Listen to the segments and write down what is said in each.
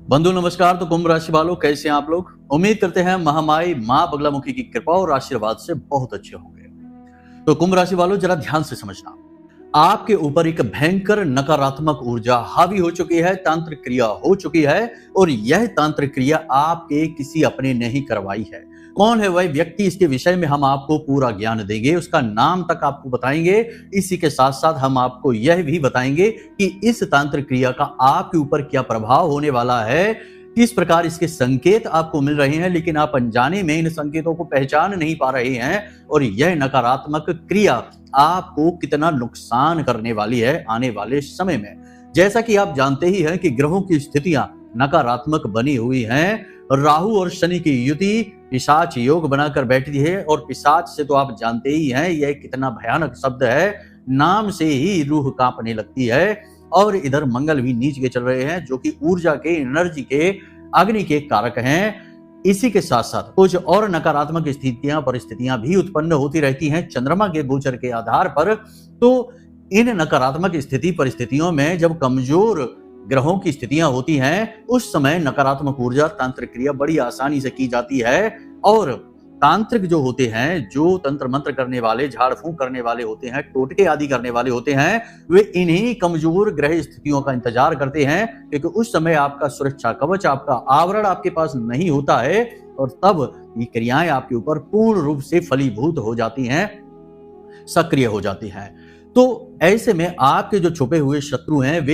बंधु नमस्कार। तो कुंभ राशि वालों, कैसे हैं आप लोग? उम्मीद करते हैं महामाई मां बगलामुखी की कृपा और आशीर्वाद से बहुत अच्छे होंगे। तो कुंभ राशि वालों, जरा ध्यान से समझना, आपके ऊपर एक भयंकर नकारात्मक ऊर्जा हावी हो चुकी है, तांत्रिक क्रिया हो चुकी है और यह तांत्रिक क्रिया आपके किसी अपने ने ही करवाई है। कौन है वह व्यक्ति, इसके विषय में हम आपको पूरा ज्ञान देंगे, उसका नाम तक आपको बताएंगे। इसी के साथ साथ हम आपको यह भी बताएंगे कि इस तांत्रिक क्रिया का आपके ऊपर क्या प्रभाव होने वाला है, किस प्रकार इसके संकेत आपको मिल रहे हैं, लेकिन आप अनजाने में इन संकेतों को पहचान नहीं पा रहे हैं और यह नकारात्मक क्रिया आपको कितना नुकसान करने वाली है आने वाले समय में। जैसा कि आप जानते ही हैं कि ग्रहों की स्थितियां नकारात्मक बनी हुई हैं। राहु और शनि की युति पिशाच योग बनाकर बैठी है और पिशाच से तो आप जानते ही हैं यह कितना भयानक शब्द है, नाम से ही रूह कांपने लगती है। और इधर मंगल भी नीच के चल रहे हैं जो कि ऊर्जा के, एनर्जी के, अग्नि के कारक हैं। इसी के साथ साथ कुछ और नकारात्मक स्थितियां, परिस्थितियां भी उत्पन्न होती रहती हैं चंद्रमा के गोचर के आधार पर। तो इन नकारात्मक स्थिति परिस्थितियों में जब कमजोर ग्रहों की स्थितियां होती हैं, उस समय नकारात्मक ऊर्जा तांत्रिक क्रिया बड़ी आसानी से की जाती है। और तांत्रिक जो होते हैं, जो तंत्र मंत्र करने वाले, झाड़ फूंक करने वाले होते हैं, टोटके आदि करने वाले होते हैं, वे इन्हीं कमजोर ग्रह स्थितियों का इंतजार करते हैं, क्योंकि उस समय आपका सुरक्षा कवच, आपका आवरण आपके पास नहीं होता है और तब ये क्रियाएं आपके ऊपर पूर्ण रूप से फलीभूत हो जाती हैं, सक्रिय हो जाती हैं। तो ऐसे में आपके जो छुपे हुए शत्रु हैं, वे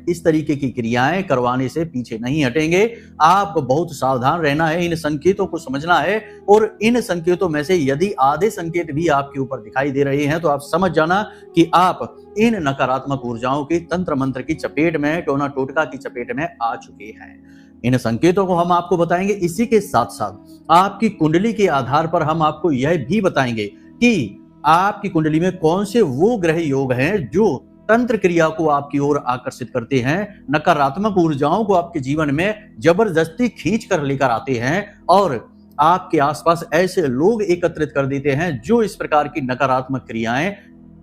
इस तरीके की क्रियाएं करवाने से पीछे नहीं हटेंगे। आपको बहुत सावधान रहना है, इन संकेतों को समझना है और इन संकेतों में से यदि आधे संकेत भी आपके ऊपर दिखाई दे रहे हैं तो आप समझ जाना कि आप इन नकारात्मक ऊर्जाओं की, तंत्र मंत्र की चपेट में, टोना टोटका की चपेट में आ चुके हैं। इन संकेतों को हम आपको बताएंगे। इसी के साथ साथ आपकी कुंडली के आधार पर हम आपको यह भी बताएंगे कि आपकी कुंडली में कौन से वो ग्रह योग हैं जो तंत्र क्रिया को आपकी ओर आकर्षित करते हैं, नकारात्मक ऊर्जाओं को आपके जीवन में जबरदस्ती खींच कर लेकर आते हैं और आपके आसपास ऐसे लोग एकत्रित कर देते हैं जो इस प्रकार की नकारात्मक क्रियाएं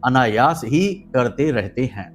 अनायास ही करते रहते हैं।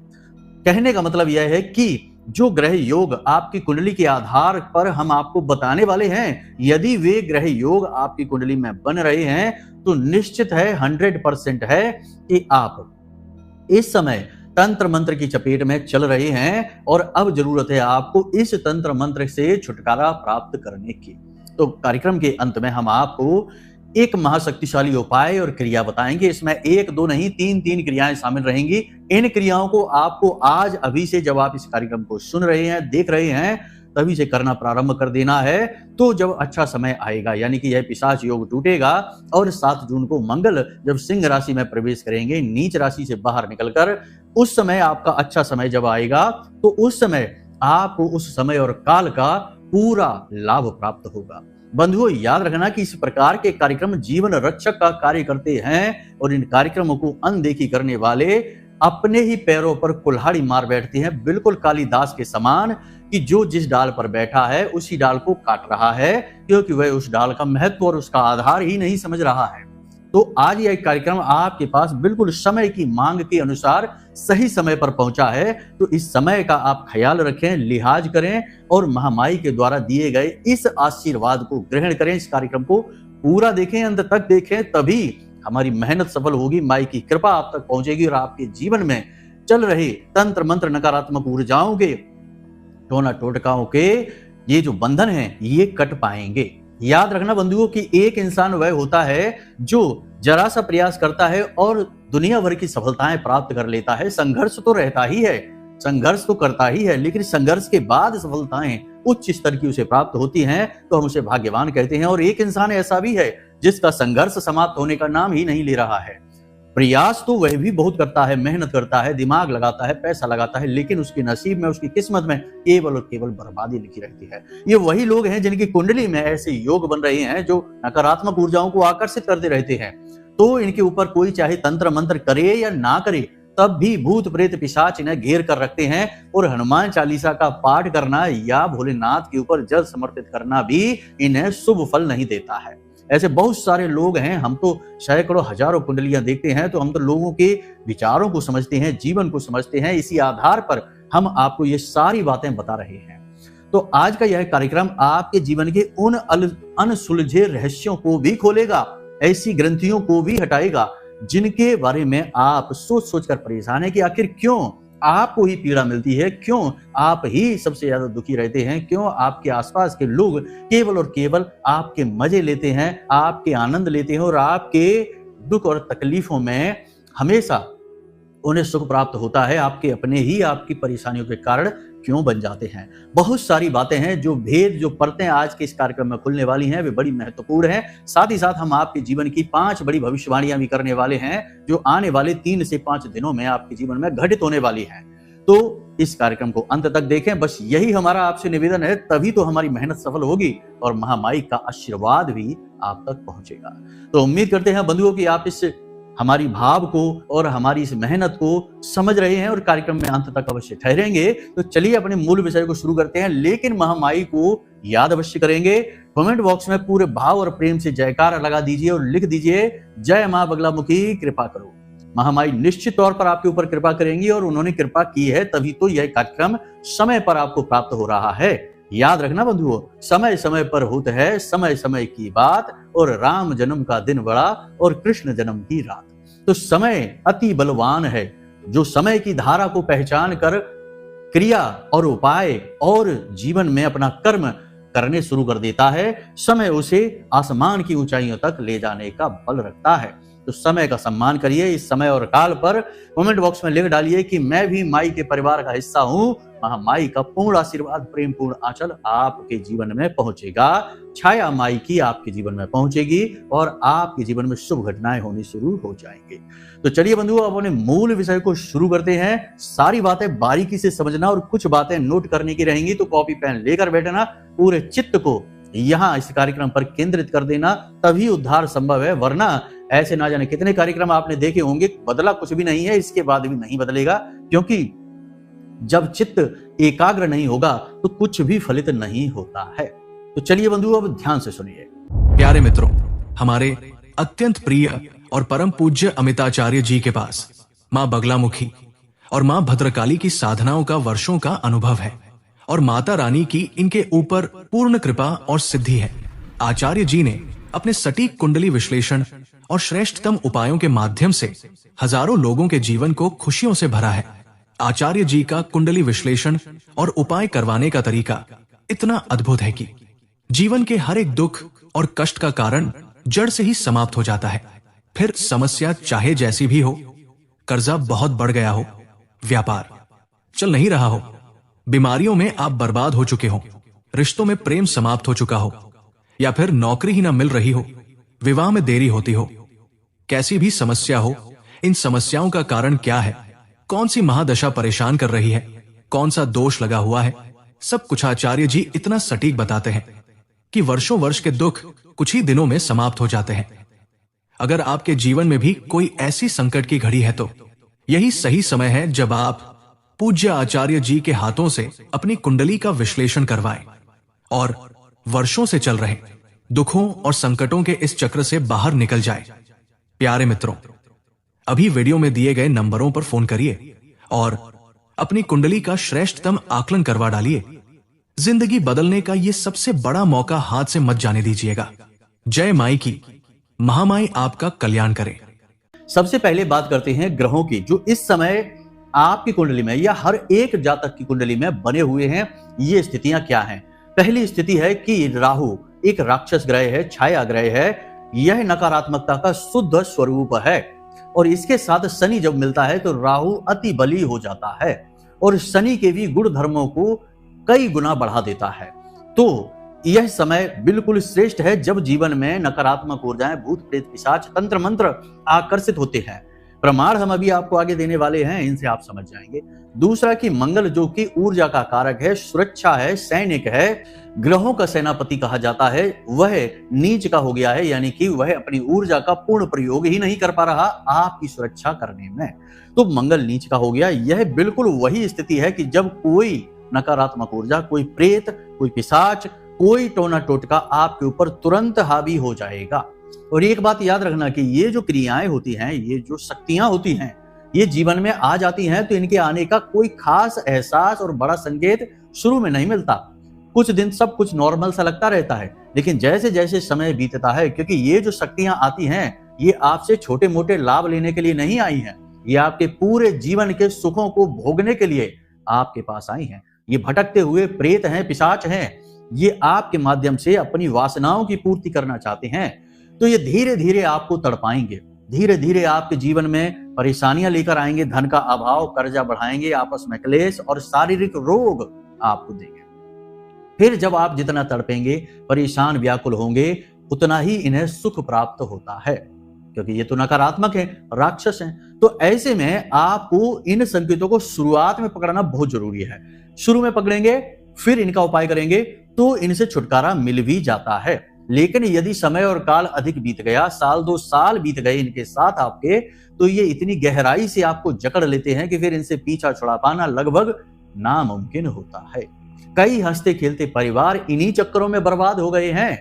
कहने का मतलब यह है कि जो ग्रह योग आपकी कुंडली के आधार पर हम आपको बताने वाले हैं, यदि वे ग्रह योग आपकी कुंडली में बन रहे हैं तो निश्चित है, 100% है कि आप इस समय तंत्र मंत्र की चपेट में चल रहे हैं और अब जरूरत है आपको इस तंत्र मंत्र से छुटकारा प्राप्त करने की। तो कार्यक्रम के अंत में हम आपको एक महाशक्तिशाली उपाय और क्रिया बताएंगे। इसमें एक दो नहीं, तीन क्रियाएं शामिल रहेंगी। इन क्रियाओं को आपको आज अभी से, जब आप इस कार्यक्रम को सुन रहे हैं, देख रहे हैं, तभी से करना प्रारंभ कर देना है। तो जब अच्छा समय आएगा, यानी कि यह पिशाच योग टूटेगा और 7 जून को मंगल जब सिंह राशि में प्रवेश करेंगे, नीच राशि से बाहर निकलकर, उस समय आपका अच्छा समय जब आएगा तो उस समय आपको उस समय और काल का पूरा लाभ प्राप्त होगा। बंधुओं, याद रखना कि इस प्रकार के कार्यक्रम जीवन रक्षक का कार्य करते हैं और इन कार्यक्रमों को अनदेखी करने वाले अपने ही पैरों पर कुल्हाड़ी मार बैठते हैं, बिल्कुल कालिदास के समान, कि जो जिस डाल पर बैठा है उसी डाल को काट रहा है, क्योंकि वह उस डाल का महत्व और उसका आधार ही नहीं समझ रहा है। तो आज यह कार्यक्रम आपके पास बिल्कुल समय की मांग के अनुसार सही समय पर पहुंचा है। तो इस समय का आप ख्याल रखें, लिहाज करें और महामाई के द्वारा दिए गए इस आशीर्वाद को ग्रहण करें। इस कार्यक्रम को पूरा देखें, अंत तक देखें, तभी हमारी मेहनत सफल होगी, माई की कृपा आप तक पहुंचेगी और आपके जीवन में चल रहे तंत्र मंत्र, नकारात्मक ऊर्जाओं के, टोना टोटकाओं के ये जो बंधन हैं, ये कट पाएंगे। याद रखना बंधुओं कि एक इंसान वह होता है जो जरा सा प्रयास करता है और दुनिया भर की सफलताएं प्राप्त कर लेता है। संघर्ष तो रहता ही है, संघर्ष तो करता ही है, लेकिन संघर्ष के बाद सफलताएं उच्च स्तर की उसे प्राप्त होती हैं तो हम उसे भाग्यवान कहते हैं। और एक इंसान ऐसा भी है जिसका संघर्ष समाप्त होने का नाम ही नहीं ले रहा है। प्रयास तो वह भी बहुत करता है, मेहनत करता है, दिमाग लगाता है, पैसा लगाता है, लेकिन उसके नसीब में, उसकी किस्मत में केवल और केवल बर्बादी लिखी रहती है। ये वही लोग हैं जिनकी कुंडली में ऐसे योग बन रहे हैं जो नकारात्मक ऊर्जाओं को आकर्षित करते रहते हैं। तो इनके ऊपर कोई चाहे तंत्र मंत्र करे या ना करे, तब भी भूत प्रेत पिशाच इन्हें घेर कर रखते हैं और हनुमान चालीसा का पाठ करना या भोलेनाथ के ऊपर जल समर्पित करना भी इन्हें शुभ फल नहीं देता है। ऐसे बहुत सारे लोग हैं, हम तो सैकड़ों हजारों कुंडलियां देखते हैं, तो हम तो लोगों के विचारों को समझते हैं, जीवन को समझते हैं। इसी आधार पर हम आपको ये सारी बातें बता रहे हैं। तो आज का यह कार्यक्रम आपके जीवन के उन अनसुलझे रहस्यों को भी खोलेगा, ऐसी ग्रंथियों को भी हटाएगा जिनके बारे में आप सोच सोचकर परेशान है कि आखिर क्यों आपको ही पीड़ा मिलती है, क्यों आप ही सबसे ज्यादा दुखी रहते हैं, क्यों आपके आसपास के लोग केवल और केवल आपके मजे लेते हैं, आपके आनंद लेते हैं और आपके दुख और तकलीफों में हमेशा उन्हें सुख प्राप्त होता है, आपके अपने ही आपकी परेशानियों के कारण क्यों बन जाते हैं। बहुत सारी बातें हैं, जो भेद, जो परतें आज के इस कार्यक्रम में खुलने वाली हैं, वे बड़ी महत्वपूर्ण हैं। साथ ही साथ हम आपके जीवन की 5 बड़ी भविष्यवाणियां भी करने वाले हैं, जो आने वाले 3 से 5 दिनों में आपके जीवन में घटित होने वाली हैं। तो इस कार्यक्रम को अंत तक देखें, बस यही हमारा आपसे निवेदन है, तभी तो हमारी मेहनत सफल होगी और महामाई का आशीर्वाद भी आप तक पहुंचेगा। तो उम्मीद करते हैं बंधुओं कि आप इस हमारी भाव को और हमारी इस मेहनत को समझ रहे हैं और कार्यक्रम में अंत तक अवश्य ठहरेंगे। तो चलिए अपने मूल विषय को शुरू करते हैं, लेकिन महामाई को याद अवश्य करेंगे। कमेंट बॉक्स में पूरे भाव और प्रेम से जयकार लगा दीजिए और लिख दीजिए, जय मां बगलामुखी कृपा करो। महामाई निश्चित तौर पर आपके ऊपर कृपा करेंगी और उन्होंने कृपा की है, तभी तो यह कार्यक्रम समय पर आपको प्राप्त हो रहा है। याद रखना बंधुओं, समय समय पर होता है समय समय की बात, और राम जन्म का दिन बड़ा और कृष्ण जन्म की रात। तो समय अति बलवान है, जो समय की धारा को पहचान कर क्रिया और उपाय और जीवन में अपना कर्म करने शुरू कर देता है, समय उसे आसमान की ऊंचाइयों तक ले जाने का बल रखता है। तो समय का सम्मान करिए। इस समय और काल पर कमेंट बॉक्स में लिख डालिए कि मैं भी माई के परिवार का हिस्सा हूं। महामाई का पूर्ण आशीर्वाद, प्रेम पूर्ण आंचल आपके जीवन में पहुंचेगा, छाया माई की आपके जीवन में पहुंचेगी और आपके जीवन में शुभ घटनाएं होनी शुरू हो जाएंगी। तो चलिए बंधुओं, अब अपने मूल विषय को शुरू करते हैं। सारी बातें बारीकी से समझना और कुछ बातें नोट करने की रहेंगी, तो कॉपी पेन लेकर बैठना, पूरे चित्त को यहाँ इस कार्यक्रम पर केंद्रित कर देना, तभी उद्धार संभव है। वरना ऐसे ना जाने कितने कार्यक्रम आपने देखे होंगे, बदला कुछ भी नहीं है, इसके बाद भी नहीं बदलेगा, क्योंकि जब चित्त एकाग्र नहीं होगा तो कुछ भी फलित नहीं होता है। तो चलिए बंधुओं, अब ध्यान से सुनिए। प्यारे मित्रों, हमारे अत्यंत प्रिय और परम पूज्य अमिताचार्य जी के पास मां बगलामुखी और मां भद्रकाली की साधनाओं का वर्षों का अनुभव है और माता रानी की इनके ऊपर पूर्ण कृपा और सिद्धि है। आचार्य जी ने अपने सटीक कुंडली विश्लेषण और श्रेष्ठतम उपायों के माध्यम से हजारों लोगों के जीवन को खुशियों से भरा है। आचार्य जी का कुंडली विश्लेषण और उपाय करवाने का तरीका इतना अद्भुत है कि जीवन के हर एक दुख और कष्ट का कारण जड़ से ही समाप्त हो जाता है। फिर समस्या चाहे जैसी भी हो, कर्जा बहुत बढ़ गया हो, व्यापार चल नहीं रहा हो, बीमारियों में आप बर्बाद हो चुके हो, रिश्तों में प्रेम समाप्त हो चुका हो, या फिर नौकरी ही ना मिल रही हो, विवाह में देरी होती हो, कैसी भी समस्या हो, इन समस्याओं का कारण क्या है, कौन सी महादशा परेशान कर रही है, कौन सा दोष लगा हुआ है, सब कुछ आचार्य जी इतना सटीक बताते हैं कि वर्षों वर्ष के दुख कुछ ही दिनों में समाप्त हो जाते हैं। अगर आपके जीवन में भी कोई ऐसी संकट की घड़ी है तो यही सही समय है जब आप पूज्य आचार्य जी के हाथों से अपनी कुंडली का विश्लेषण करवाएं और वर्षों से चल रहे दुखों और संकटों के इस चक्र से बाहर निकल जाए। प्यारे मित्रों, अभी वीडियो में दिए गए नंबरों पर फोन करिए और अपनी कुंडली का श्रेष्ठतम आकलन करवा डालिए। जिंदगी बदलने का ये सबसे बड़ा मौका हाथ से मत जाने दीजिएगा। जय माई की, महामाई आपका कल्याण करे। सबसे पहले बात करते हैं ग्रहों की, जो इस समय आपकी कुंडली में या हर एक जातक की कुंडली में बने हुए हैं। ये स्थितियां क्या हैं? पहली स्थिति है कि राहु एक राक्षस ग्रह है, छाया ग्रह है, यह नकारात्मकता का शुद्ध स्वरूप है। और इसके साथ शनि जब मिलता है तो राहु अति बली हो जाता है और शनि के भी गुण धर्मों को कई गुना बढ़ा देता है। तो यह समय बिल्कुल श्रेष्ठ है जब जीवन में नकारात्मक ऊर्जाएं, भूत प्रेत पिशाच, तंत्र मंत्र आकर्षित होते हैं। प्रमाण हम अभी आपको आगे देने वाले हैं, इनसे आप समझ जाएंगे। दूसरा कि मंगल, जो कि ऊर्जा का कारक है, सुरक्षा है, सैनिक है, ग्रहों का सेनापति कहा जाता है, वह नीच का हो गया है, यानी कि वह अपनी ऊर्जा का पूर्ण प्रयोग ही नहीं कर पा रहा आपकी सुरक्षा करने में। तो मंगल नीच का हो गया। यह बिल्कुल वही स्थिति है कि जब कोई नकारात्मक ऊर्जा, कोई प्रेत, कोई पिशाच, कोई टोना टोटका आपके ऊपर तुरंत हावी हो जाएगा। और एक बात याद रखना कि ये जो क्रियाएं होती हैं, ये जो शक्तियां होती हैं, ये जीवन में आ जाती हैं तो इनके आने का कोई खास एहसास और बड़ा संकेत शुरू में नहीं मिलता। कुछ दिन सब कुछ नॉर्मल सा लगता रहता है, लेकिन जैसे जैसे समय बीतता है, क्योंकि ये जो शक्तियां आती हैं ये आपसे छोटे मोटे लाभ लेने के लिए नहीं आई हैं, ये आपके पूरे जीवन के सुखों को भोगने के लिए आपके पास आई हैं। ये भटकते हुए प्रेत हैं, पिशाच हैं, ये आपके माध्यम से अपनी वासनाओं की पूर्ति करना चाहते हैं। तो ये धीरे धीरे आपको तड़पाएंगे, धीरे धीरे आपके जीवन में परेशानियां लेकर आएंगे, धन का अभाव, कर्जा बढ़ाएंगे, आपस में क्लेश और शारीरिक रोग आपको देंगे। फिर जब आप जितना तड़पेंगे, परेशान, व्याकुल होंगे, उतना ही इन्हें सुख प्राप्त होता है, क्योंकि ये तो नकारात्मक है, राक्षस हैं। तो ऐसे में आपको इन संकेतों को शुरुआत में पकड़ना बहुत जरूरी है। शुरू में पकड़ेंगे, फिर इनका उपाय करेंगे तो इनसे छुटकारा मिल भी जाता है। लेकिन यदि समय और काल अधिक बीत गया, साल 2 साल बीत गए इनके साथ आपके, तो ये इतनी गहराई से आपको जकड़ लेते हैं कि फिर इनसे पीछा छुड़ा पाना लगभग नामुमकिन होता है। कई हंसते खेलते परिवार इन्हीं चक्करों में बर्बाद हो गए हैं।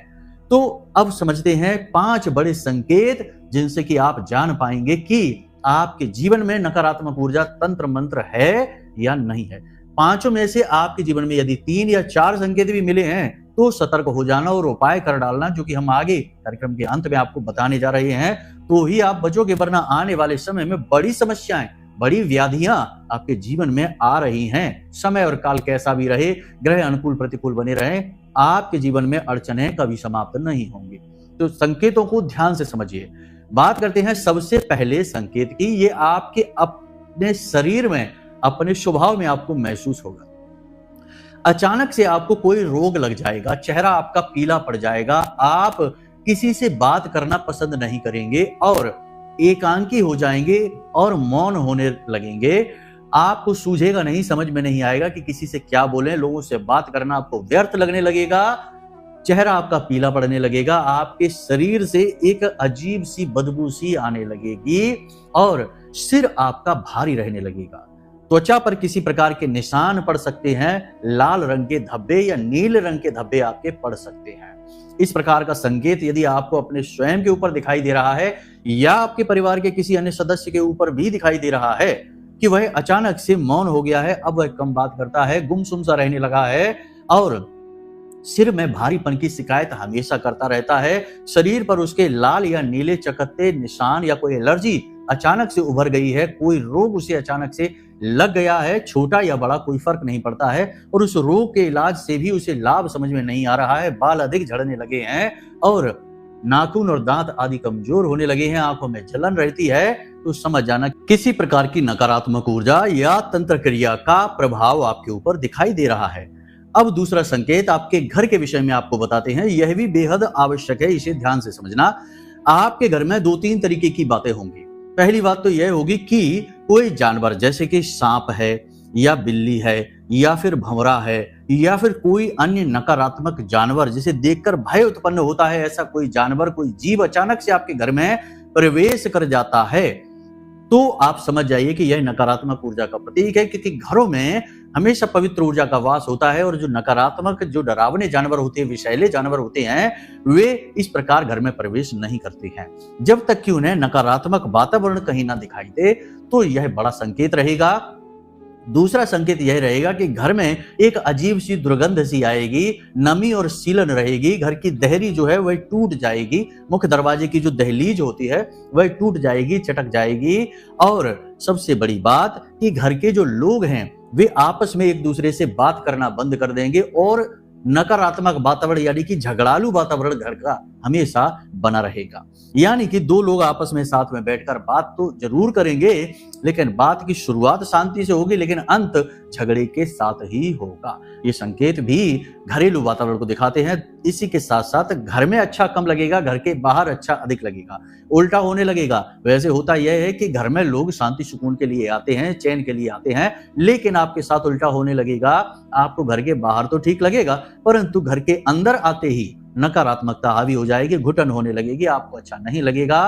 तो अब समझते हैं 5 बड़े संकेत जिनसे कि आप जान पाएंगे कि आपके जीवन में नकारात्मक ऊर्जा तंत्र मंत्र है या नहीं है। 5 में से आपके जीवन में यदि 3 या 4 संकेत भी मिले हैं तो सतर्क हो जाना और उपाय कर डालना, जो कि हम आगे कार्यक्रम के अंत में आपको बताने जा रहे हैं, तो ही आप बचोगे, वरना आने वाले समय में बड़ी समस्याएं, बड़ी व्याधियां आपके जीवन में आ रही हैं। समय और काल कैसा भी रहे, ग्रह अनुकूल प्रतिकूल बने रहे, आपके जीवन में अड़चनें कभी समाप्त नहीं होंगी। तो संकेतों को ध्यान से समझिए। बात करते हैं सबसे पहले संकेत की। ये आपके अपने शरीर में, अपने स्वभाव में आपको महसूस होगा। अचानक से आपको कोई रोग लग जाएगा, चेहरा आपका पीला पड़ जाएगा, आप किसी से बात करना पसंद नहीं करेंगे और एकांकी हो जाएंगे और मौन होने लगेंगे। आपको सूझेगा नहीं, समझ में नहीं आएगा कि किसी से क्या बोलें, लोगों से बात करना आपको व्यर्थ लगने लगेगा, चेहरा आपका पीला पड़ने लगेगा, आपके शरीर से एक अजीब सी बदबू सी आने लगेगी और सिर आपका भारी रहने लगेगा। त्वचा पर किसी प्रकार के निशान पड़ सकते हैं, लाल रंग के धब्बे या नीले रंग के धब्बे आपके पड़ सकते हैं। इस प्रकार का संकेत यदि आपको अपने स्वयं के ऊपर दिखाई दे रहा है या आपके परिवार के किसी अन्य सदस्य के ऊपर भी दिखाई दे रहा है कि वह अचानक से मौन हो गया है, अब वह कम बात करता है, गुमसुम सा रहने लगा है और सिर में भारीपन की शिकायत हमेशा करता रहता है, शरीर पर उसके लाल या नीले चकत्ते निशान या कोई एलर्जी अचानक से उभर गई है, कोई रोग उसे अचानक से लग गया है, छोटा या बड़ा कोई फर्क नहीं पड़ता है, और उस रोग के इलाज से भी उसे लाभ समझ में नहीं आ रहा है, बाल अधिक झड़ने लगे हैं और नाखून और दांत आदि कमजोर होने लगे हैं, आंखों में जलन रहती है, तो समझ जाना किसी प्रकार की नकारात्मक ऊर्जा या तंत्र क्रिया का प्रभाव आपके ऊपर दिखाई दे रहा है। अब दूसरा संकेत आपके घर के विषय में आपको बताते हैं, यह भी बेहद आवश्यक है, इसे ध्यान से समझना। आपके घर में 2-3 तरीके की बातें होंगी। पहली बात तो यह होगी कि कोई जानवर, जैसे कि सांप है या बिल्ली है या फिर भंवरा है या फिर कोई अन्य नकारात्मक जानवर जिसे देखकर भय उत्पन्न होता है, ऐसा कोई जानवर, कोई जीव अचानक से आपके घर में प्रवेश कर जाता है, तो आप समझ जाइए कि यह नकारात्मक ऊर्जा का प्रतीक है, क्योंकि घरों में हमेशा पवित्र ऊर्जा का वास होता है और जो नकारात्मक, जो डरावने जानवर होते हैं, विषैले जानवर होते हैं, वे इस प्रकार घर में प्रवेश नहीं करते हैं जब तक कि उन्हें नकारात्मक वातावरण कहीं ना दिखाई दे। तो यह बड़ा संकेत रहेगा। दूसरा संकेत यह रहेगा कि घर में एक अजीब सी दुर्गंध सी आएगी, नमी और सीलन रहेगी, घर की देहरी जो है वह टूट जाएगी, मुख्य दरवाजे की जो दहलीज होती है वह टूट जाएगी, चटक जाएगी, और सबसे बड़ी बात कि घर के जो लोग हैं वे आपस में एक दूसरे से बात करना बंद कर देंगे और नकारात्मक वातावरण यानी कि झगड़ालू वातावरण घर का हमेशा बना रहेगा। यानी कि 2 लोग आपस में साथ में बैठकर बात तो जरूर करेंगे, लेकिन बात की शुरुआत शांति से होगी, लेकिन अंत झगड़े के साथ ही होगा। ये संकेत भी घरेलू वातावरण को दिखाते हैं। इसी के साथ साथ घर में अच्छा कम लगेगा, घर के बाहर अच्छा अधिक लगेगा, उल्टा होने लगेगा। वैसे होता यह है कि घर में लोग शांति सुकून के लिए आते हैं, चैन के लिए आते हैं, लेकिन आपके साथ उल्टा होने लगेगा। आपको घर के बाहर तो ठीक लगेगा, परंतु घर के अंदर आते ही नकारात्मकता हावी हो जाएगी, घुटन होने लगेगी, आपको अच्छा नहीं लगेगा।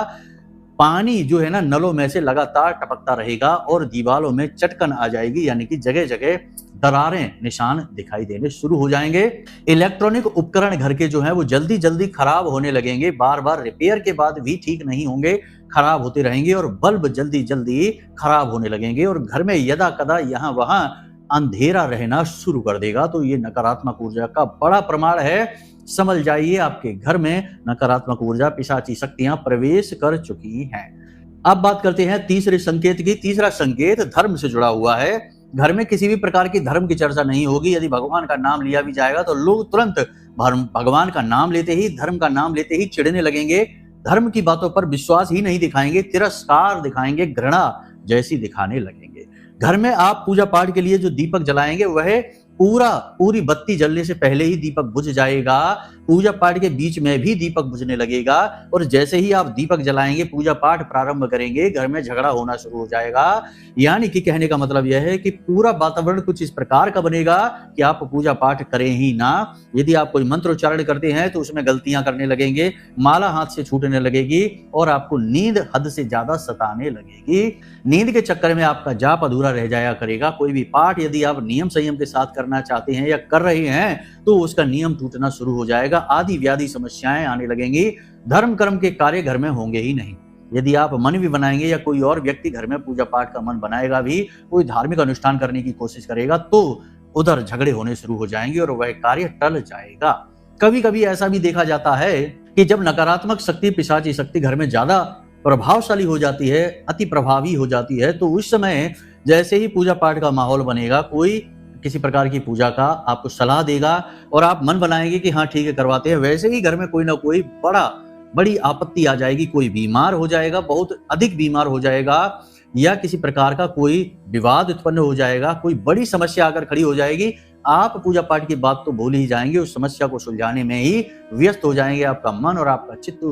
पानी जो है ना, नलों में से लगातार टपकता रहेगा और दीवारों में चटकन आ जाएगी, यानी कि जगह जगह दरारें, निशान दिखाई देने शुरू हो जाएंगे। इलेक्ट्रॉनिक उपकरण घर के जो हैं वो जल्दी जल्दी खराब होने लगेंगे, बार बार रिपेयर के बाद भी ठीक नहीं होंगे, खराब होते रहेंगे, और बल्ब जल्दी जल्दी खराब होने लगेंगे, और घर में यदा कदा यहाँ वहां अंधेरा रहना शुरू कर देगा। तो ये नकारात्मक ऊर्जा का बड़ा प्रमाण है। समझ जाइए आपके घर में नकारात्मक ऊर्जा, पिशाची शक्तियां प्रवेश कर चुकी हैं। अब बात करते हैं तीसरे संकेत की। तीसरा संकेत धर्म से जुड़ा हुआ है। घर में किसी भी प्रकार की धर्म की चर्चा नहीं होगी। यदि भगवान का नाम लिया भी जाएगा तो लोग तुरंत भगवान का नाम लेते ही, धर्म का नाम लेते ही चिढ़ने लगेंगे। धर्म की बातों पर विश्वास ही नहीं दिखाएंगे, तिरस्कार दिखाएंगे, घृणा जैसी दिखाने लगेंगे। घर में आप पूजा पाठ के लिए जो दीपक जलाएंगे वह पूरी बत्ती जलने से पहले ही दीपक बुझ जाएगा। पूजा पाठ के बीच में भी दीपक बुझने लगेगा और जैसे ही आप दीपक जलाएंगे, पूजा पाठ प्रारंभ करेंगे, घर में झगड़ा होना शुरू हो जाएगा। यानी कि कहने का मतलब यह है कि पूरा वातावरण कुछ इस प्रकार का बनेगा कि आप पूजा पाठ करें ही ना। यदि आप कोई मंत्र उच्चारण करते हैं तो उसमें गलतियां करने लगेंगे, माला हाथ से छूटने लगेगी और आपको नींद हद से ज्यादा सताने लगेगी। नींद के चक्कर में आपका जाप अधूरा रह जाया करेगा। कोई भी पाठ यदि आप नियम संयम के साथ करना चाहते हैं या कर रहे हैं तो उसका नियम टूटना शुरू हो जाएगा। आदि व्याधि समस्याएं आने लगेंगी। धर्म कर्म के कार्य घर में होंगे ही नहीं। यदि आप मन भी बनाएंगे या कोई और व्यक्ति घर में पूजा पाठ का मन बनाएगा भी, कोई धार्मिक अनुष्ठान करने की कोशिश करेगा तो उधर झगड़े होने शुरू हो जाएंगे और वह कार्य टल जाएगा। कभी कभी ऐसा भी देखा जाता है कि जब नकारात्मक शक्ति, पिशाची शक्ति घर में ज्यादा प्रभावशाली हो जाती है, अति प्रभावी हो जाती है, तो उस समय जैसे ही पूजा पाठ का माहौल बनेगा, कोई किसी प्रकार की पूजा का आपको सलाह देगा और आप मन बनाएंगे कि हाँ ठीक है करवाते हैं, वैसे ही घर में कोई ना कोई बड़ी आपत्ति आ जाएगी। कोई बीमार हो जाएगा, बहुत अधिक बीमार हो जाएगा, या किसी प्रकार का कोई विवाद उत्पन्न हो जाएगा, कोई बड़ी समस्या आकर खड़ी हो जाएगी। आप पूजा पाठ की बात तो भूल ही जाएंगे, उस समस्या को सुलझाने में ही व्यस्त हो जाएंगे। आपका मन और आपका चित्त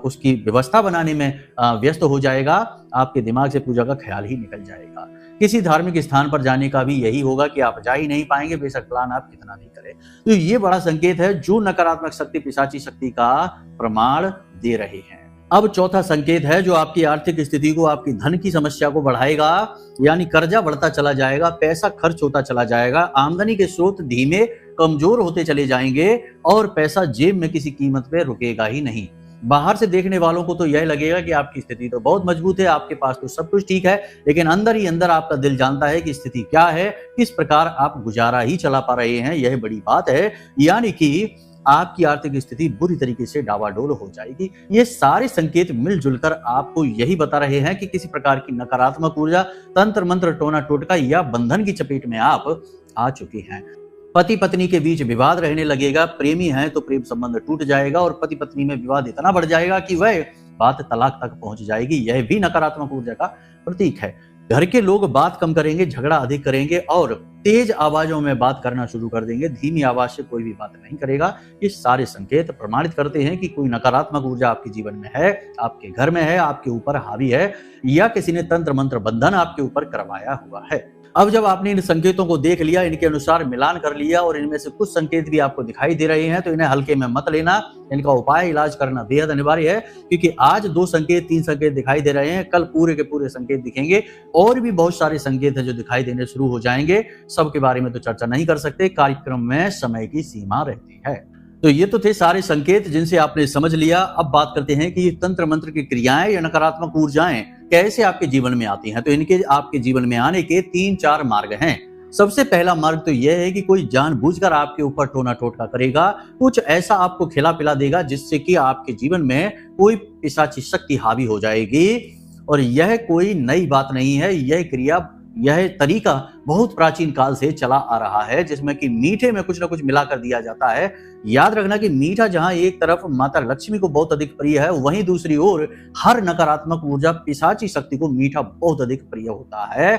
उसकी व्यवस्था बनाने में व्यस्त हो जाएगा। आपके दिमाग से पूजा का ख्याल ही निकल जाएगा। किसी धार्मिक स्थान पर जाने का भी यही होगा कि आप जा ही नहीं पाएंगे, बेशक प्लान आप कितना भी करें। तो ये बड़ा संकेत है जो नकारात्मक शक्ति, पिशाची शक्ति का प्रमाण दे रहे हैं। अब चौथा संकेत है जो आपकी आर्थिक स्थिति को, आपकी धन की समस्या को बढ़ाएगा। यानी कर्जा बढ़ता चला जाएगा, पैसा खर्च होता चला जाएगा, आमदनी के स्रोत धीमे कमजोर होते चले जाएंगे और पैसा जेब में किसी कीमत पे रुकेगा ही नहीं। बाहर से देखने वालों को तो यह लगेगा कि आपकी स्थिति तो बहुत मजबूत है, आपके पास तो सब कुछ ठीक है, लेकिन अंदर ही अंदर आपका दिल जानता है कि स्थिति क्या है, किस प्रकार आप गुजारा ही चला पा रहे हैं। यह बड़ी बात है। यानी कि आपकी आर्थिक स्थिति बुरी तरीके से डावाडोल हो जाएगी। ये सारे संकेत मिलजुल कर आपको यही बता रहे हैं कि किसी प्रकार की नकारात्मक ऊर्जा, तंत्र मंत्र, टोना टोटका या बंधन की चपेट में आप आ चुके हैं। पति पत्नी के बीच विवाद रहने लगेगा। प्रेमी हैं तो प्रेम संबंध टूट जाएगा और पति पत्नी में विवाद इतना बढ़ जाएगा कि वह बात तलाक तक पहुंच जाएगी। यह भी नकारात्मक ऊर्जा का प्रतीक है। घर के लोग बात कम करेंगे, झगड़ा अधिक करेंगे और तेज आवाजों में बात करना शुरू कर देंगे। धीमी आवाज से कोई भी बात नहीं करेगा। ये सारे संकेत प्रमाणित करते हैं कि कोई नकारात्मक ऊर्जा आपके जीवन में है, आपके घर में है, आपके ऊपर हावी है, या किसी ने तंत्र मंत्र बंधन आपके ऊपर करवाया हुआ है। अब जब आपने इन संकेतों को देख लिया, इनके अनुसार मिलान कर लिया और इनमें से कुछ संकेत भी आपको दिखाई दे रहे हैं, तो इन्हें हल्के में मत लेना। इनका उपाय, इलाज करना बेहद अनिवार्य है, क्योंकि आज 2 संकेत, 3 संकेत दिखाई दे रहे हैं, कल पूरे के पूरे संकेत दिखेंगे और भी बहुत सारे संकेत हैं जो दिखाई देने शुरू हो जाएंगे। सबके बारे में तो चर्चा नहीं कर सकते, कार्यक्रम में समय की सीमा रहती है। तो ये तो थे सारे संकेत जिनसे आपने समझ लिया। अब बात करते हैं कि ये तंत्र मंत्र की क्रियाएं या नकारात्मक ऊर्जाएं कैसे आपके जीवन में आती हैं। तो इनके आपके जीवन में आने के 3-4 मार्ग हैं। सबसे पहला मार्ग तो यह है कि कोई जानबूझकर आपके ऊपर टोना टोटका करेगा, कुछ ऐसा आपको खिला पिला देगा जिससे कि आपके जीवन में कोई पिशाची शक्ति हावी हो जाएगी। और यह कोई नई बात नहीं है, यह क्रिया, यह तरीका बहुत प्राचीन काल से चला आ रहा है, जिसमें कि मीठे में कुछ ना कुछ मिलाकर दिया जाता है। याद रखना कि मीठा जहां एक तरफ माता लक्ष्मी को बहुत अधिक प्रिय है, वहीं दूसरी ओर हर नकारात्मक ऊर्जा, पिशाची शक्ति को मीठा बहुत अधिक प्रिय होता है।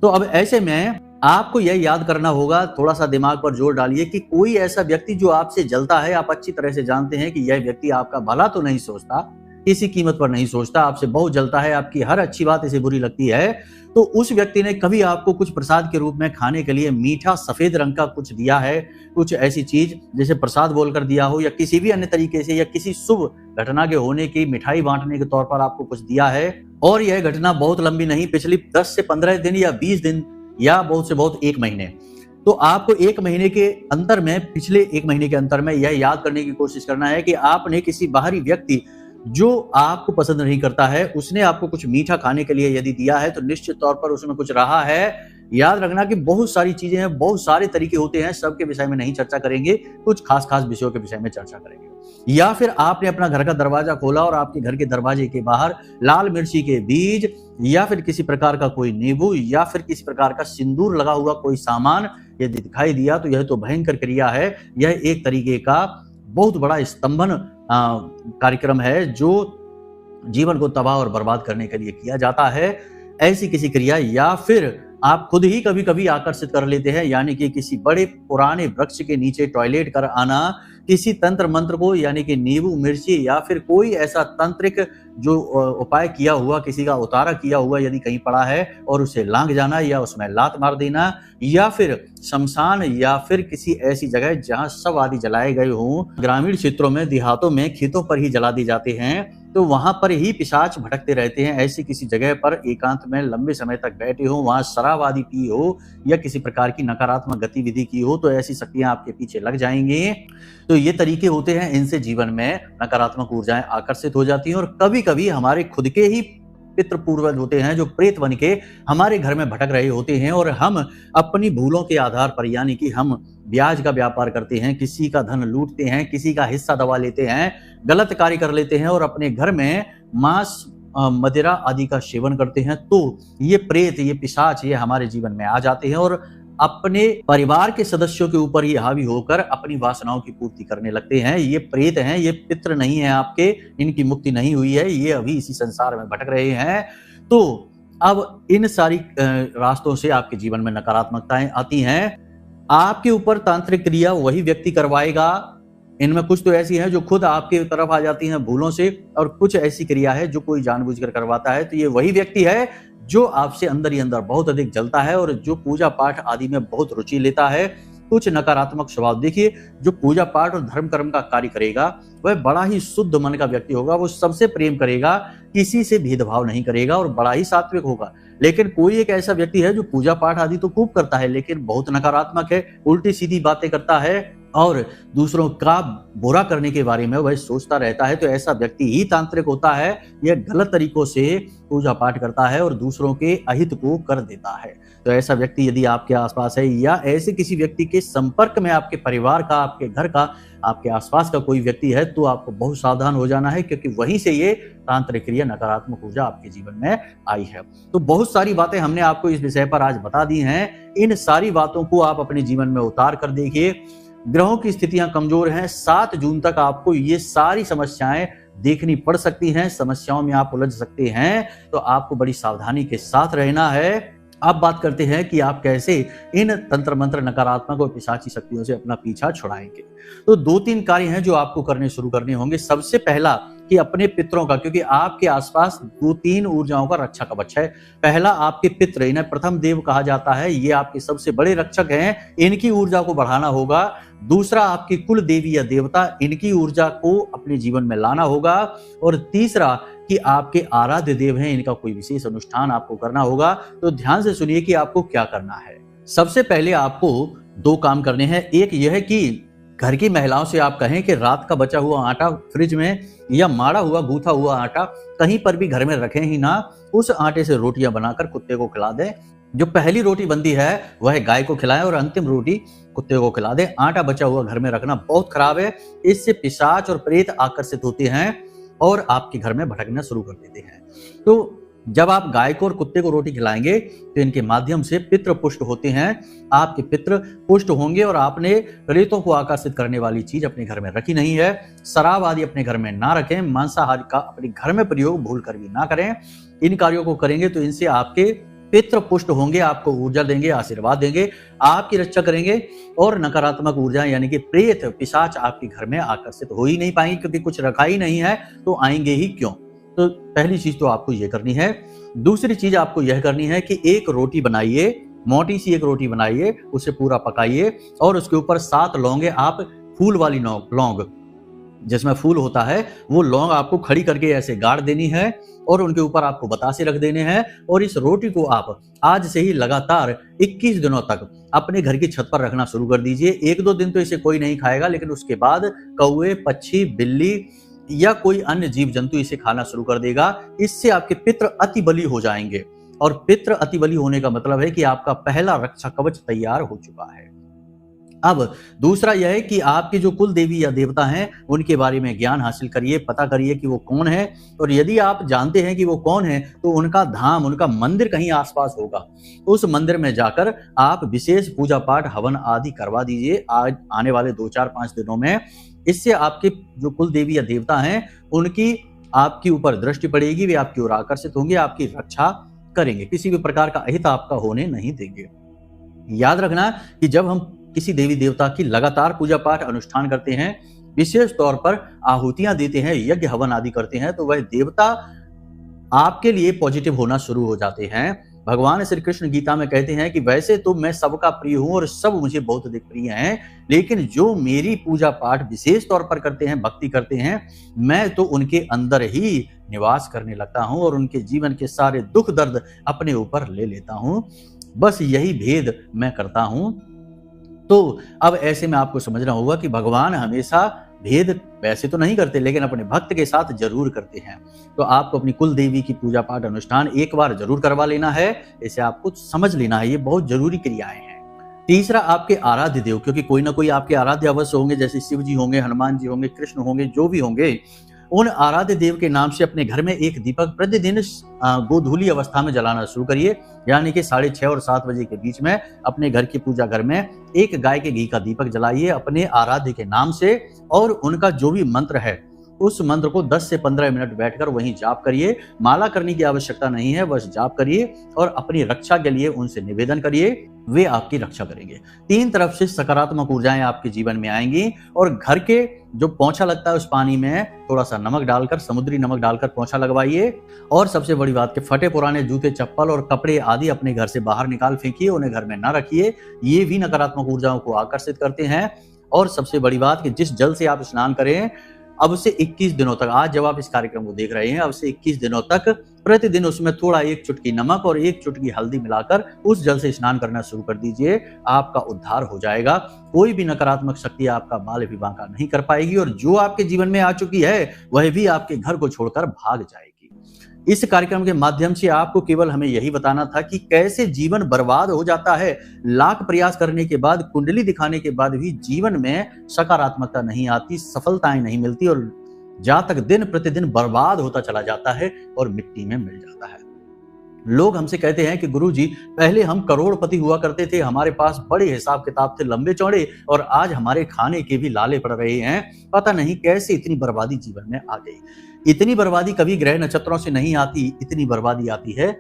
तो अब ऐसे में आपको यह याद करना होगा, थोड़ा सा दिमाग पर जोर डालिए कि कोई ऐसा व्यक्ति जो आपसे जलता है, आप अच्छी तरह से जानते हैं कि यह व्यक्ति आपका भला तो नहीं सोचता, किसी कीमत पर नहीं सोचता, आपसे बहुत जलता है, आपकी हर अच्छी बात इसे बुरी लगती है, तो उस व्यक्ति ने कभी आपको कुछ प्रसाद के रूप में खाने के लिए मीठा सफेद रंग का कुछ दिया है, कुछ ऐसी चीज जैसे प्रसाद बोलकर दिया हो, या किसी भी अन्य तरीके से, या किसी शुभ घटना के होने की मिठाई बांटने के तौर पर आपको कुछ दिया है। और यह घटना बहुत लंबी नहीं, पिछली 10 से 15 दिन या 20 दिन या बहुत से बहुत 1 महीने। तो आपको 1 महीने के अंतर में, पिछले 1 महीने के अंतर में यह याद करने की कोशिश करना है कि आपने किसी बाहरी व्यक्ति जो आपको पसंद नहीं करता है, उसने आपको कुछ मीठा खाने के लिए यदि दिया है, तो निश्चित तौर पर उसमें कुछ रहा है याद रखना कि बहुत सारी चीजें हैं, बहुत सारे तरीके होते हैं, सबके विषय में नहीं चर्चा करेंगे, कुछ खास खास विषयों के विषय में चर्चा करेंगे। या फिर आपने अपना घर का दरवाजा खोला और आपके घर के दरवाजे के बाहर लाल मिर्ची के बीज या फिर किसी प्रकार का कोई नींबू या फिर किसी प्रकार का सिंदूर लगा हुआ कोई सामान यदि दिखाई दिया तो यह तो भयंकर क्रिया है। यह एक तरीके का बहुत बड़ा स्तंभन कार्यक्रम है जो जीवन को तबाह और बर्बाद करने के लिए किया जाता है। ऐसी किसी क्रिया या फिर आप खुद ही कभी कभी आकर्षित कर लेते हैं, यानी कि किसी बड़े पुराने वृक्ष के नीचे टॉयलेट कर आना, किसी तंत्र मंत्र को यानी कि नींबू मिर्ची या फिर कोई ऐसा तांत्रिक जो उपाय किया हुआ, किसी का उतारा किया हुआ यदि कहीं पड़ा है और उसे लांग जाना या उसमें लात मार देना, या फिर शमशान या फिर किसी ऐसी जगह जहां शव आदि जलाए गए हों, ग्रामीण क्षेत्रों में, देहातों में, खेतों पर ही जला दी जाते हैं, तो वहां पर ही पिशाच भटकते रहते हैं। ऐसी किसी जगह पर एकांत में लंबे समय तक बैठे हो, वहां शराब आदि पी हो या किसी प्रकार की नकारात्मक गतिविधि की हो तो ऐसी शक्तियां आपके पीछे लग जाएंगी। तो ये तरीके होते हैं, इनसे जीवन में नकारात्मक ऊर्जाएं आकर्षित हो जाती हैं और कभी कभी हमारे खुद के ही पितृ पूर्वज होते हैं जो प्रेत बन के हमारे घर में भटक रहे होते हैं और हम अपनी भूलों के आधार पर, यानी कि हम ब्याज का व्यापार करते हैं, किसी का धन लूटते हैं, किसी का हिस्सा दबा लेते हैं, गलत कार्य कर लेते हैं और अपने घर में मांस मदिरा आदि का सेवन करते हैं, तो ये प्रेत, ये पिशाच, ये हमारे जीवन में आ जाते हैं और अपने परिवार के सदस्यों के ऊपर ही हावी होकर अपनी वासनाओं की पूर्ति करने लगते हैं। ये प्रेत हैं, ये पितृ नहीं है आपके, इनकी मुक्ति नहीं हुई है, ये अभी इसी संसार में भटक रहे हैं। तो अब इन सारी रास्तों से आपके जीवन में नकारात्मकताएं आती हैं। आपके ऊपर तांत्रिक क्रिया वही व्यक्ति करवाएगा। इनमें कुछ तो ऐसी हैं जो खुद आपके तरफ आ जाती हैं भूलों से और कुछ ऐसी क्रिया है जो कोई जानबूझकर करवाता है। तो ये वही व्यक्ति है जो आपसे अंदर ही अंदर बहुत अधिक जलता है और जो पूजा पाठ आदि में बहुत रुचि लेता है। कुछ नकारात्मक स्वभाव, देखिए जो पूजा पाठ और धर्म कर्म का कार्य करेगा वह बड़ा ही शुद्ध मन का व्यक्ति होगा, वो सबसे प्रेम करेगा, किसी से भेदभाव नहीं करेगा और बड़ा ही सात्विक होगा। लेकिन कोई एक ऐसा व्यक्ति है जो पूजा पाठ आदि तो खूब करता है लेकिन बहुत नकारात्मक है, उल्टी सीधी बातें करता है और दूसरों का बुरा करने के बारे में वह सोचता रहता है। तो ऐसा व्यक्ति ही तांत्रिक होता है। यह गलत तरीकों से पूजा पाठ करता है और दूसरों के अहित को कर देता है। तो ऐसा व्यक्ति यदि आपके आसपास है या ऐसे किसी व्यक्ति के संपर्क में आपके परिवार का, आपके घर का, आपके आसपास का कोई व्यक्ति है तो आपको बहुत सावधान हो जाना है, क्योंकि वहीं से ये तांत्रिक क्रिया, नकारात्मक ऊर्जा आपके जीवन में आई है। तो बहुत सारी बातें हमने आपको इस विषय पर आज बता दी हैं। इन सारी बातों को आप अपने जीवन में उतार कर देखिए। ग्रहों की स्थितियां कमजोर हैं, 7 जून तक आपको ये सारी समस्याएं देखनी पड़ सकती हैं, समस्याओं में आप उलझ सकते हैं, तो आपको बड़ी सावधानी के साथ रहना है। अब बात करते हैं कि आप कैसे इन तंत्र मंत्र, नकारात्मक और पिशाची शक्तियों से अपना पीछा छुड़ाएंगे। तो 2-3 कार्य हैं जो आपको करने शुरू करने होंगे। सबसे पहला कि अपने पितरों का, क्योंकि आपके आसपास 2-3 ऊर्जाओं का रक्षा कवच है। पहला आपके पितृ, इन्हें प्रथम देव कहा जाता है, ये आपके सबसे बड़े रक्षक हैं, इनकी ऊर्जा को बढ़ाना होगा। दूसरा आपकी कुल देवी या देवता, इनकी ऊर्जा को अपने जीवन में लाना होगा। और तीसरा कि आपके आराध्य देव हैं, इनका कोई विशेष अनुष्ठान आपको करना होगा। तो ध्यान से सुनिए कि आपको क्या करना है। सबसे पहले आपको 2 काम करने हैं। एक यह है कि घर की महिलाओं से आप कहें कि रात का बचा हुआ आटा फ्रिज में या माड़ा हुआ गूथा हुआ आटा कहीं पर भी घर में रखें ही ना, उस आटे से रोटियां बनाकर कुत्ते को खिला दें। जो पहली रोटी बनती है वह गाय को खिलाएं और अंतिम रोटी कुत्ते को खिला दें। आटा बचा हुआ घर में रखना बहुत खराब है, इससे पिशाच और प्रेत आकर्षित होते हैं और आपके घर में भटकना शुरू कर देते हैं। तो जब आप गाय को और कुत्ते को रोटी खिलाएंगे तो इनके माध्यम से पितृ पुष्ट होते हैं, आपके पितृ पुष्ट होंगे और आपने प्रेतों को आकर्षित करने वाली चीज अपने घर में रखी नहीं है। शराब आदि अपने घर में ना रखें, मांसाहार का अपने घर में प्रयोग भूल कर भी ना करें। इन कार्यों को करेंगे तो इनसे आपके पितृ पुष्ट होंगे, आपको ऊर्जा देंगे, आशीर्वाद देंगे, आपकी रक्षा करेंगे और नकारात्मक ऊर्जा यानी कि प्रेत पिशाच आपके घर में आकर्षित हो ही नहीं पाएंगे, क्योंकि कुछ रखा ही नहीं है तो आएंगे ही क्यों। तो पहली चीज तो आपको यह करनी है। दूसरी चीज आपको यह करनी है कि एक रोटी बनाइए, मोटी सी एक रोटी बनाइए, उसे पूरा पकाइए और उसके ऊपर 7 लौंगे, आप फूल वाली लौंग जिसमें फूल होता है वो लौंग आपको खड़ी करके ऐसे गाड़ देनी है और उनके ऊपर आपको बतासे रख देने हैं। और इस रोटी को आप आज से ही लगातार 21 दिनों तक अपने घर की छत पर रखना शुरू कर दीजिए। 1-2 दिन तो इसे कोई नहीं खाएगा, लेकिन उसके बाद कौवे, पक्षी, बिल्ली या कोई अन्य जीव जंतु इसे खाना शुरू कर देगा। इससे आपके पितृ अति बली हो जाएंगे। और पितृ अतिबली होने का मतलब है कि आपका पहला रक्षा कवच तैयार हो चुका है। अब दूसरा यह है कि आपके जो कुल देवी या देवता हैं उनके बारे में ज्ञान हासिल करिए, पता करिए कि वो कौन है, और यदि आप जानते हैं कि वो कौन है तो उनका धाम, उनका मंदिर कहीं आसपास होगा, उस मंदिर में जाकर आप विशेष पूजा पाठ हवन आदि करवा दीजिए आज आने वाले 2-4-5 दिनों में। इससे आपके जो कुल देवी या देवता हैं उनकी आपके ऊपर दृष्टि पड़ेगी, वे आपकी ओर आकर्षित होंगे, आपकी रक्षा करेंगे, किसी भी प्रकार का अहित आपका होने नहीं देंगे। याद रखना कि जब हम किसी देवी देवता की लगातार पूजा पाठ अनुष्ठान करते हैं, विशेष तौर पर आहुतियां देते हैं, यज्ञ हवन आदि करते हैं, तो वह देवता आपके लिए पॉजिटिव होना शुरू हो जाते हैं। भगवान श्री कृष्ण गीता में कहते हैं कि वैसे तो मैं सबका प्रिय हूं और सब मुझे बहुत अधिक प्रिय हैं, लेकिन जो मेरी पूजा पाठ विशेष तौर पर करते हैं, भक्ति करते हैं, मैं तो उनके अंदर ही निवास करने लगता हूं और उनके जीवन के सारे दुख दर्द अपने ऊपर ले लेता हूं। बस यही भेद मैं करता हूं। तो अब ऐसे में आपको समझना होगा कि भगवान हमेशा भेद वैसे तो नहीं करते, लेकिन अपने भक्त के साथ जरूर करते हैं। तो आपको अपनी कुल देवी की पूजा पाठ अनुष्ठान एक बार जरूर करवा लेना है, इसे आपको समझ लेना है, ये बहुत जरूरी क्रियाएं हैं। तीसरा, आपके आराध्य देव, क्योंकि कोई ना कोई आपके आराध्य अवश्य होंगे, जैसे शिव जी होंगे, हनुमान जी होंगे, कृष्ण होंगे, जो भी होंगे, उन आराध्य देव के नाम से अपने घर में एक दीपक प्रतिदिन गोधूली अवस्था में जलाना शुरू करिए, यानी कि 6:30 और 7 बजे के बीच में अपने घर की पूजा घर में एक गाय के घी का दीपक जलाइए अपने आराध्य के नाम से, और उनका जो भी मंत्र है उस मंत्र को 10 से 15 मिनट बैठकर वहीं जाप करिए। माला करने की आवश्यकता नहीं है, बस जाप करिए और अपनी रक्षा के लिए उनसे निवेदन करिए, वे आपकी रक्षा करेंगे। 3 तरफ से सकारात्मक ऊर्जाएं आपके जीवन में आएंगी, और घर के जो पोंछा लगता है उस पानी में थोड़ा सा नमक डालकर, समुद्री नमक डालकर पोंछा लगवाइए। और सबसे बड़ी बात कि फटे पुराने जूते, चप्पल और कपड़े आदि अपने घर से बाहर निकाल फेंकिए, उन्हें घर में न रखिए, ये भी नकारात्मक ऊर्जाओं को आकर्षित करते हैं। और सबसे बड़ी बात कि जिस जल से आप स्नान करें, अब से 21 दिनों तक, आज जब आप इस कार्यक्रम को देख रहे हैं, अब से 21 दिनों तक प्रतिदिन उसमें थोड़ा 1 चुटकी नमक और 1 चुटकी हल्दी मिलाकर उस जल से स्नान करना शुरू कर दीजिए। आपका उद्धार हो जाएगा, कोई भी नकारात्मक शक्ति आपका बाल भी बांका नहीं कर पाएगी, और जो आपके जीवन में आ चुकी है वह भी आपके घर को छोड़कर भाग जाएगी। इस कार्यक्रम के माध्यम से आपको केवल हमें यही बताना था कि कैसे जीवन बर्बाद हो जाता है, लाख प्रयास करने के बाद, कुंडली दिखाने के बाद भी जीवन में सकारात्मकता नहीं आती, सफलताएं नहीं मिलती, और जातक दिन प्रतिदिन बर्बाद होता चला जाता है और मिट्टी में मिल जाता है। लोग हमसे कहते हैं कि गुरुजी, पहले हम करोड़पति हुआ करते थे, हमारे पास बड़े हिसाब किताब थे लंबे चौड़े, और आज हमारे खाने के भी लाले पड़ रहे हैं, पता नहीं कैसे इतनी बर्बादी जीवन में आ गई। इतनी बर्बादी कभी ग्रह नक्षत्रों से नहीं आती, इतनी बर्बादी आती है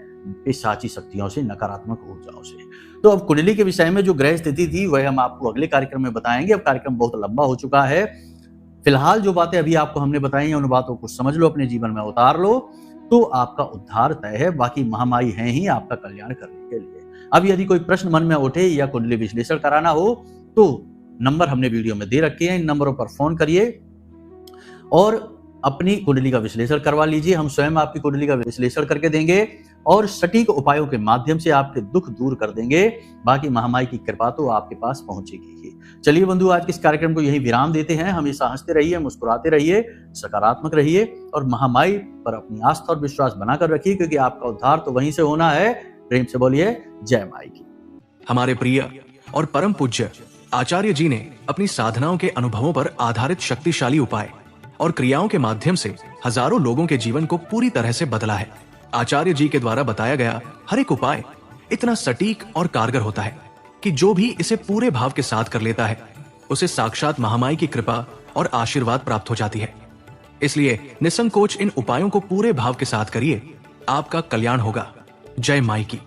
पिशाची शक्तियों से, नकारात्मक ऊर्जाओं से। तो अब कुंडली के विषय में जो ग्रह स्थिति थी वह हम आपको अगले कार्यक्रम में बताएंगे। अब कार्यक्रम बहुत लंबा हो चुका है, फिलहाल जो बातें अभी आपको हमने बताई हैं उन बातों को समझ लो, अपने जीवन में उतार लो, तो आपका उद्धार तय है। बाकी महामाई है ही आपका कल्याण करने के लिए। अब यदि कोई प्रश्न मन में उठे या कुंडली विश्लेषण कराना हो तो नंबर हमने वीडियो में दे रखे हैं, इन नंबरों पर फोन करिए और अपनी कुंडली का विश्लेषण करवा लीजिए। हम स्वयं आपकी कुंडली का विश्लेषण करके देंगे और सटीक उपायों के माध्यम से आपके दुख दूर कर देंगे। बाकी महामाई की कृपा तो आपके पास पहुंचेगी ही। चलिए बंधु, आज के इस कार्यक्रम को यही विराम देते हैं। हमेशा हंसते रहिए, मुस्कुराते रहिए, सकारात्मक रहिए और महामाई पर अपनी आस्था और विश्वास बनाकर रखिए, क्योंकि आपका उद्धार तो वहीं से होना है। प्रेम से बोलिए जय माई की। हमारे प्रिय और परम पूज्य आचार्य जी ने अपनी साधनाओं के अनुभवों पर आधारित शक्तिशाली उपाय और क्रियाओं के माध्यम से हजारों लोगों के जीवन को पूरी तरह से बदला है। आचार्य जी के द्वारा बताया गया हर एक उपाय इतना सटीक और कारगर होता है कि जो भी इसे पूरे भाव के साथ कर लेता है उसे साक्षात महामाई की कृपा और आशीर्वाद प्राप्त हो जाती है। इसलिए निसंकोच इन उपायों को पूरे भाव के साथ करिए, आपका कल्याण होगा। जय माई की।